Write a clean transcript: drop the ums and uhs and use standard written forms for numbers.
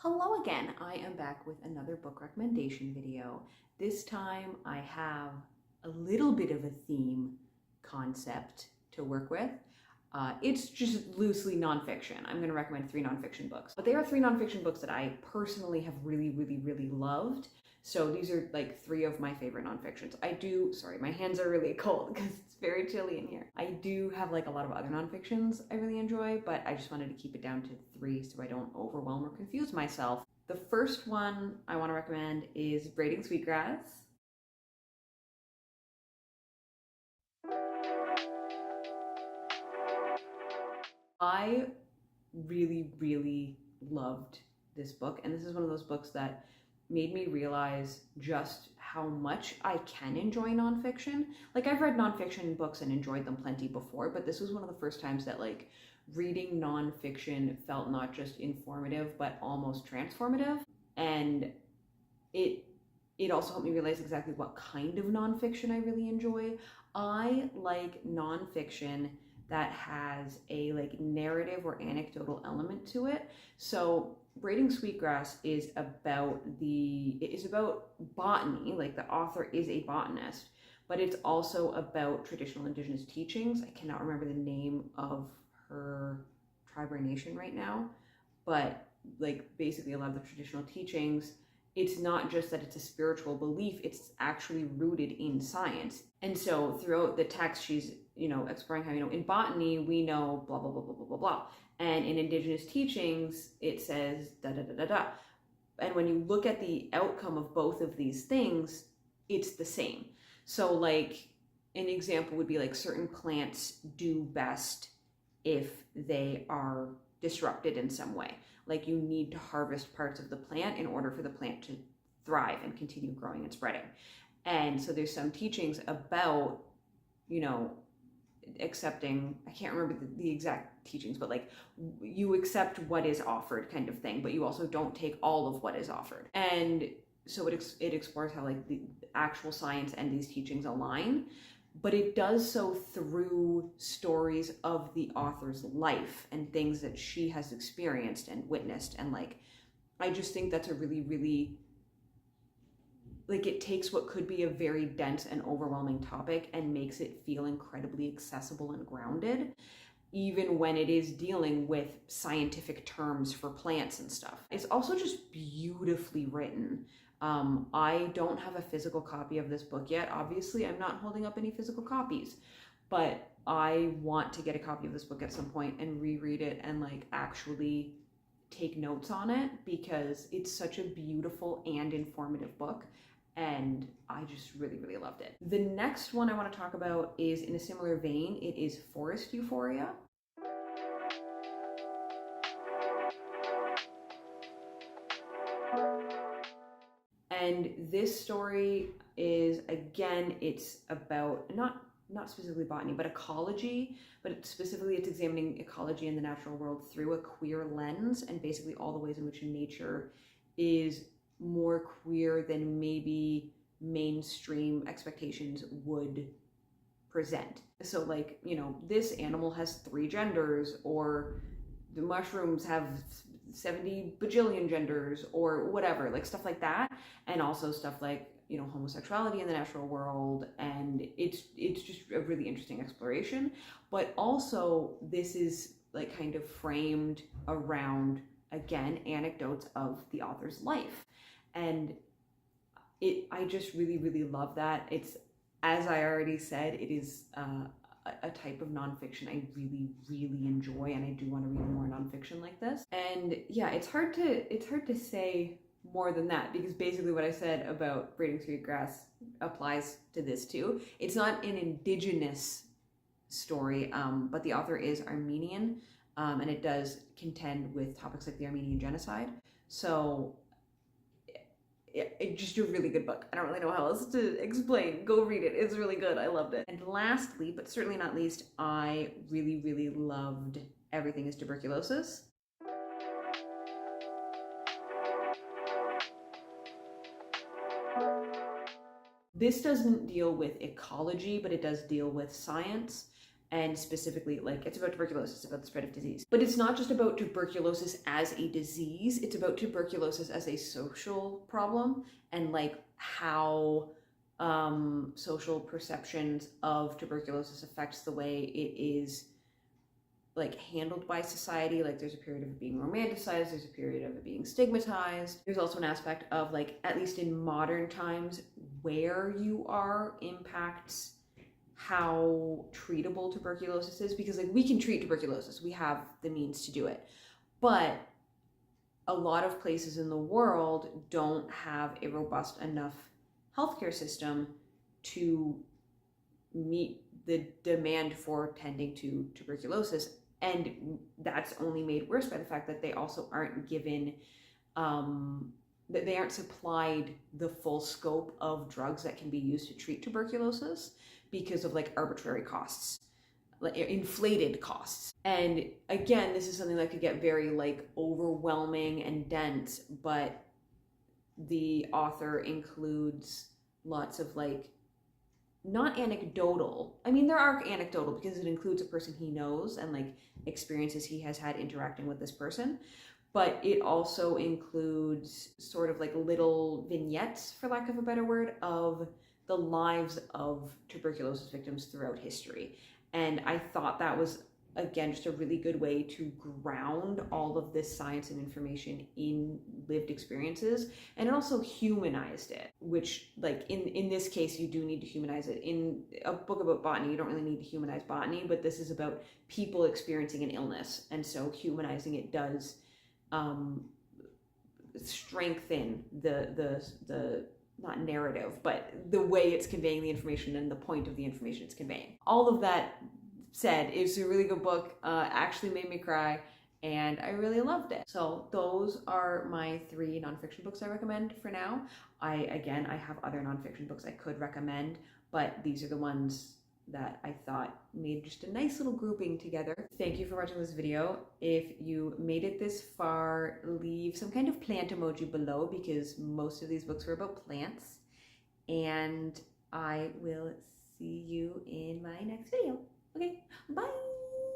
Hello again, I am back with another book recommendation video. This time I have a little bit of a theme concept to work with. It's just loosely nonfiction. I'm going to recommend 3 nonfiction books. But they are 3 nonfiction books that I personally have really loved. So these are like 3 of my favorite nonfictions. Sorry, my hands are really cold because it's very chilly in here. I do have like a lot of other nonfictions I really enjoy, but I just wanted to keep it down to 3 so I don't overwhelm or confuse myself. The first one I want to recommend is Braiding Sweetgrass. I really loved this book, and this is one of those books that made me realize just how much I can enjoy nonfiction. Like, I've read nonfiction books and enjoyed them plenty before, but this was one of the first times that like reading nonfiction felt not just informative but almost transformative. And it also helped me realize exactly what kind of nonfiction I really enjoy. I like nonfiction that has a like narrative or anecdotal element to it. So Braiding Sweetgrass is about botany, like the author is a botanist, but it's also about traditional indigenous teachings. I cannot remember the name of her tribe or nation right now, but like basically a lot of the traditional teachings, it's not just that it's a spiritual belief, it's actually rooted in science. And so throughout the text, she's, exploring how, in botany, we know blah, blah, blah, blah, blah, blah, blah. And in indigenous teachings, it says da, da, da, da, da. And when you look at the outcome of both of these things, it's the same. So like an example would be like certain plants do best if they are disrupted in some way. Like you need to harvest parts of the plant in order for the plant to thrive and continue growing and spreading. And so there's some teachings about, accepting, I can't remember the exact teachings, but like you accept what is offered kind of thing, but you also don't take all of what is offered. And so it explores how like the actual science and these teachings align, but it does so through stories of the author's life and things that she has experienced and witnessed. And like, I just think that's a really, like, it takes what could be a very dense and overwhelming topic and makes it feel incredibly accessible and grounded, even when it is dealing with scientific terms for plants and stuff. It's also just beautifully written. I don't have a physical copy of this book yet. Obviously, I'm not holding up any physical copies, but I want to get a copy of this book at some point and reread it and like actually take notes on it, because it's such a beautiful and informative book. And I just really loved it. The next one I want to talk about is in a similar vein. It is Forest Euphoria. And this story is, again, it's about not specifically botany, but ecology, but specifically it's examining ecology in the natural world through a queer lens, and basically all the ways in which nature is more queer than maybe mainstream expectations would present. So like, this animal has 3 genders, or the mushrooms have 70 bajillion genders, or whatever, like stuff like that. And also stuff like, homosexuality in the natural world. And it's just a really interesting exploration. But also this is like kind of framed around, again, anecdotes of the author's life. And I just really love that. It's, as I already said, it is a type of nonfiction I really enjoy, and I do want to read more nonfiction like this. And yeah, it's hard to say more than that, because basically what I said about Braiding Sweetgrass applies to this too. It's not an indigenous story, but the author is Armenian, and it does contend with topics like the Armenian genocide. So it's just a really good book. I don't really know how else to explain. Go read it. It's really good. I loved it. And lastly, but certainly not least, I really loved Everything is Tuberculosis. This doesn't deal with ecology, but it does deal with science. and specifically, like, it's about tuberculosis, it's about the spread of disease. But it's not just about tuberculosis as a disease, it's about tuberculosis as a social problem, and like how social perceptions of tuberculosis affects the way it is like handled by society. Like, there's a period of it being romanticized, there's a period of it being stigmatized. There's also an aspect of, like, at least in modern times, where you are impacts how treatable tuberculosis is, because like we can treat tuberculosis, we have the means to do it, but a lot of places in the world don't have a robust enough healthcare system to meet the demand for tending to tuberculosis. And that's only made worse by the fact that they also aren't given that they aren't supplied the full scope of drugs that can be used to treat tuberculosis because of like arbitrary costs, like inflated costs. And again, this is something that could get very like overwhelming and dense, but the author includes lots of like, not anecdotal, I mean there are anecdotal because it includes a person he knows and like experiences he has had interacting with this person, but it also includes sort of like little vignettes, for lack of a better word, of the lives of tuberculosis victims throughout history. And I thought that was, again, just a really good way to ground all of this science and information in lived experiences. And it also humanized it, which, like, in this case, you do need to humanize it. In a book about botany, you don't really need to humanize botany, but this is about people experiencing an illness. And so humanizing it does strengthen the not narrative, but the way it's conveying the information and the point of the information it's conveying. All of that said, it's a really good book, actually made me cry, and I really loved it. So those are my 3 nonfiction books I recommend for now. I have other nonfiction books I could recommend, but these are the ones that I thought made just a nice little grouping together. Thank you for watching this video. If you made it this far, leave some kind of plant emoji below because most of these books were about plants. And I will see you in my next video. Okay, bye!